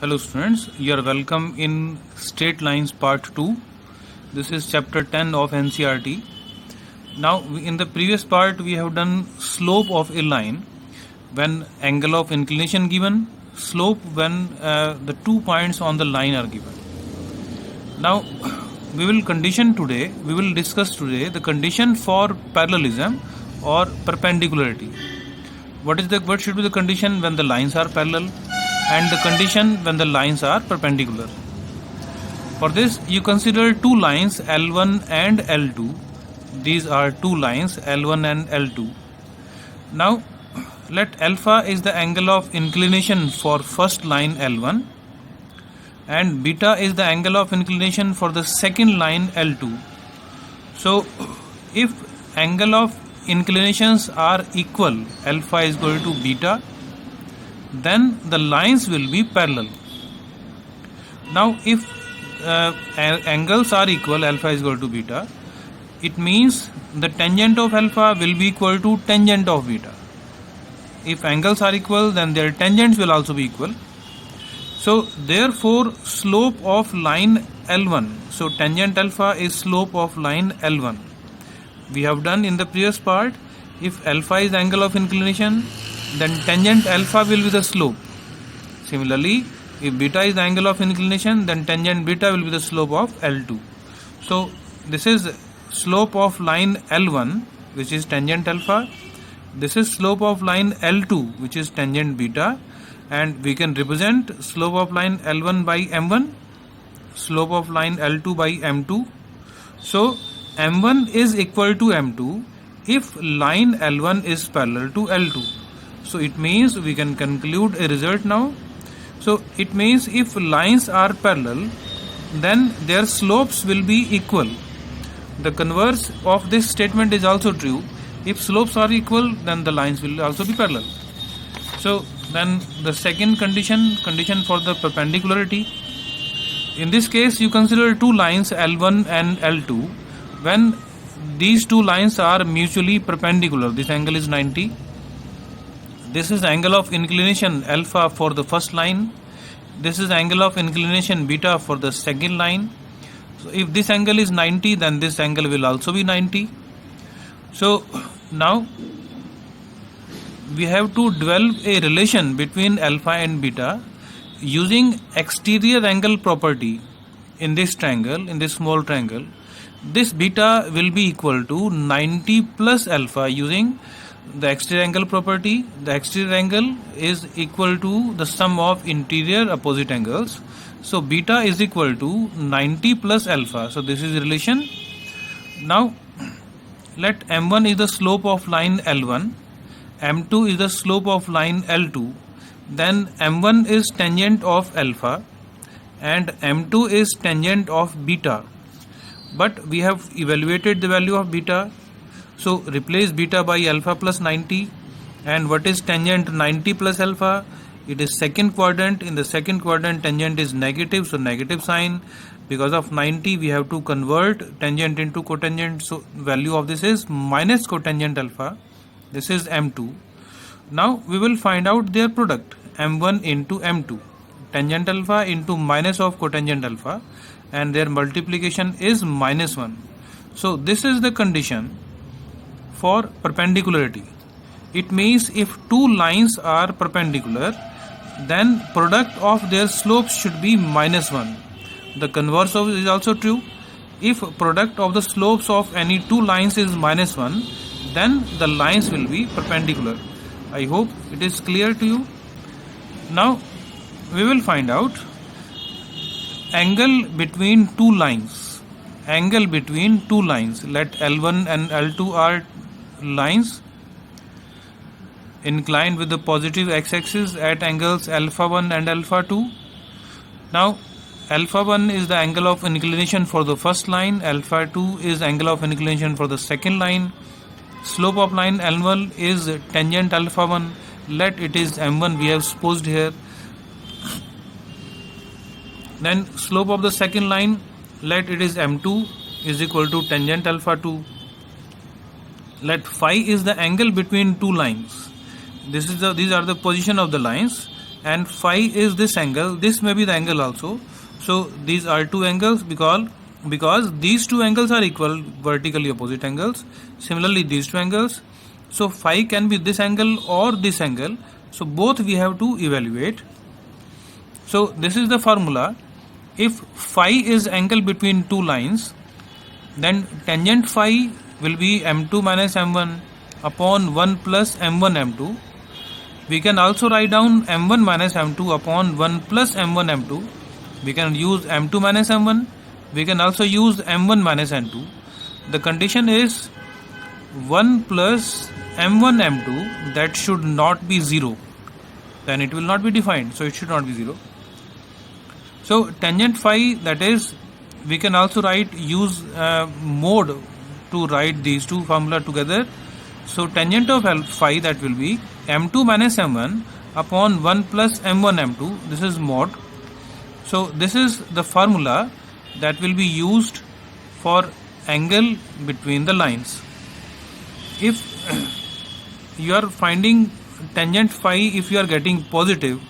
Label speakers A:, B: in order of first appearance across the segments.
A: Hello students, you are welcome in Straight Lines Part 2. This is chapter 10 of NCERT. Now in the previous part we have done slope of a line when angle of inclination given, slope when the 2 points on the line are given. Now we will discuss today the condition for parallelism or perpendicularity. What should be the condition when the lines are parallel and the condition when the lines are perpendicular. For this you consider two lines L1 and L2. These are two lines L1 and L2. Now let alpha is the angle of inclination for first line L1 and beta is the angle of inclination for the second line L2. So if angle of inclinations are equal, alpha is equal to beta, then the lines will be parallel. Now if angles are equal, alpha is equal to beta, it means the tangent of alpha will be equal to tangent of beta. If angles are equal, then their tangents will also be equal. So therefore slope of line L1, so tangent alpha is slope of line L1. We have done in the previous part, if alpha is angle of inclination, then tangent alpha will be the slope. Similarly, if beta is the angle of inclination, then tangent beta will be the slope of L2. So this is slope of line L1, which is tangent alpha. This is slope of line L2, which is tangent beta, and we can represent slope of line L1 by M1, slope of line L2 by M2. So M1 is equal to M2 if line L1 is parallel to L2. So it means we can conclude a result now. So it means if lines are parallel, then their slopes will be equal. The converse of this statement is also true. If slopes are equal, then the lines will also be parallel. So then the second condition for the perpendicularity. In this case, you consider two lines L1 and L2. When these two lines are mutually perpendicular, this angle is 90. This is angle of inclination alpha for the first line. This is angle of inclination beta for the second line. So if this angle is 90, then this angle will also be 90. So now we have to develop a relation between alpha and beta using exterior angle property in this triangle, in this small triangle. This beta will be equal to 90 plus alpha using the exterior angle property. The exterior angle is equal to the sum of interior opposite angles. So beta is equal to 90 plus alpha. So this is the relation. Now let M1 is the slope of line L1, M2 is the slope of line L2. Then M1 is tangent of alpha and M2 is tangent of beta. But we have evaluated the value of beta. So replace beta by alpha plus 90. And what is tangent 90 plus alpha? It is second quadrant. In the second quadrant, tangent is negative, so negative sign. Because of 90, we have to convert tangent into cotangent. So value of this is minus cotangent alpha. This is M2. Now we will find out their product, M1 into M2. Tangent alpha into minus of cotangent alpha, and their multiplication is minus 1. So this is the condition for perpendicularity. It means if two lines are perpendicular, then product of their slopes should be minus 1. The converse of it is also true. If product of the slopes of any two lines is minus 1, then the lines will be perpendicular. I hope it is clear to you. Now we will find out angle between two lines. Angle between two lines. Let L1 and L2 are lines inclined with the positive x-axis at angles alpha 1 and alpha 2. Now alpha 1 is the angle of inclination for the first line, alpha 2 is angle of inclination for the second line. Slope of line L1 is tangent alpha 1. Let it is M1, we have supposed here. Then slope of the second line, let it is M2 is equal to tangent alpha 2. Let phi is the angle between two lines. These are the position of the lines. and phi is this angle, this may be the angle also. So these are two angles because these two angles are equal, vertically opposite angles. Similarly these two angles, so phi can be this angle or this angle, so both we have to evaluate. So this is the formula. If phi is angle between two lines, then tangent phi will be m2 minus m1 upon 1 plus m1 m2. We can also write down m1 minus m2 upon 1 plus m1 m2. We can use m2 minus m1. We can also use m1 minus n2. The condition is 1 plus m1 m2, that should not be 0. Then it will not be defined, so it should not be 0. So tangent phi, that is, we can also use mode to write these two formula together. So tangent of phi, that will be m2 minus m1 upon 1 plus m1 m2. This is mode. So this is the formula that will be used for angle between the lines. If you are finding tangent phi, if you are getting positive,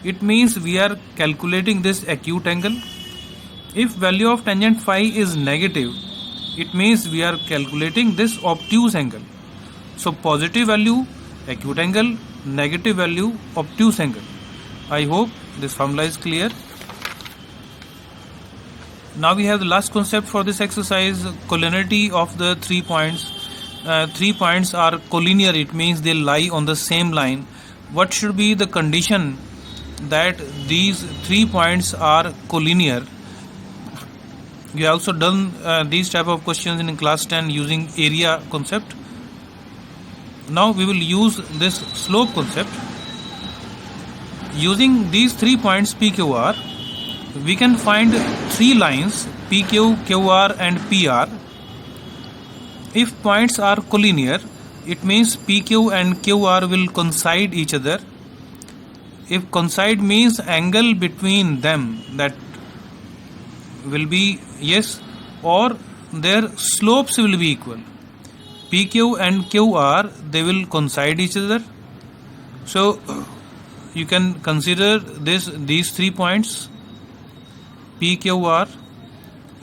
A: it means we are calculating this acute angle. If value of tangent phi is negative, it means we are calculating this obtuse angle. So positive value acute angle, negative value obtuse angle. I hope this formula is clear. Now we have the last concept for this exercise, collinearity of the 3 points. 3 points are collinear, it means they lie on the same line. What should be the condition that these 3 points are collinear? We have also done these type of questions in class 10 using area concept. Now we will use this slope concept. Using these 3 points PQR, we can find 3 lines PQ, QR and PR. If points are collinear, it means PQ and QR will coincide each other. If coincide means angle between them, that will be yes, or their slopes will be equal. PQ and QR, they will coincide each other. So you can consider these 3 points PQR.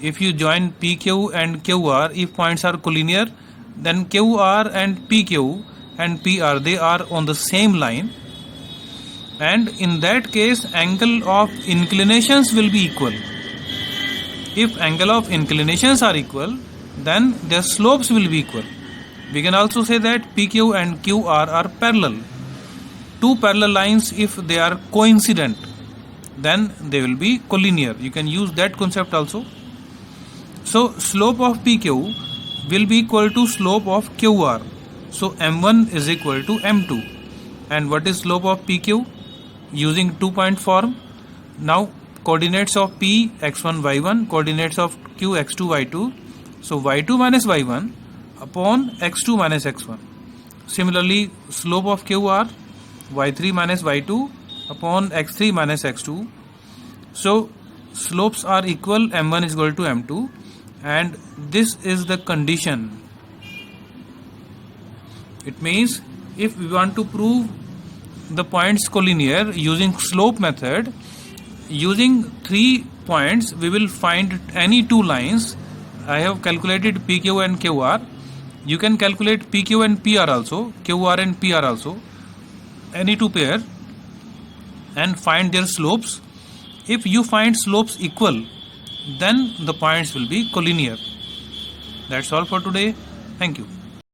A: If you join PQ and QR, if points are collinear, then QR and PQ and PR, they are on the same line, and in that case angle of inclinations will be equal. If angle of inclinations are equal, then their slopes will be equal. We can also say that PQ and QR are parallel. Two parallel lines, if they are coincident, then they will be collinear. You can use that concept also. So slope of PQ will be equal to slope of QR. So M1 is equal to M2. And what is slope of PQ? Using 2-point form. Now coordinates of P x1 y1, coordinates of Q x2 y2. So y2 minus y1 upon x2 minus x1. Similarly, slope of QR y3 minus y2 upon x3 minus x2. So slopes are equal, M1 is equal to M2, and this is the condition. It means if we want to prove the points collinear using slope method, using 3 points we will find any 2 lines. I have calculated PQ and QR. You can calculate PQ and PR also, QR and PR also, any 2 pair, and find their slopes. If you find slopes equal, then the points will be collinear. That's all for today. Thank you.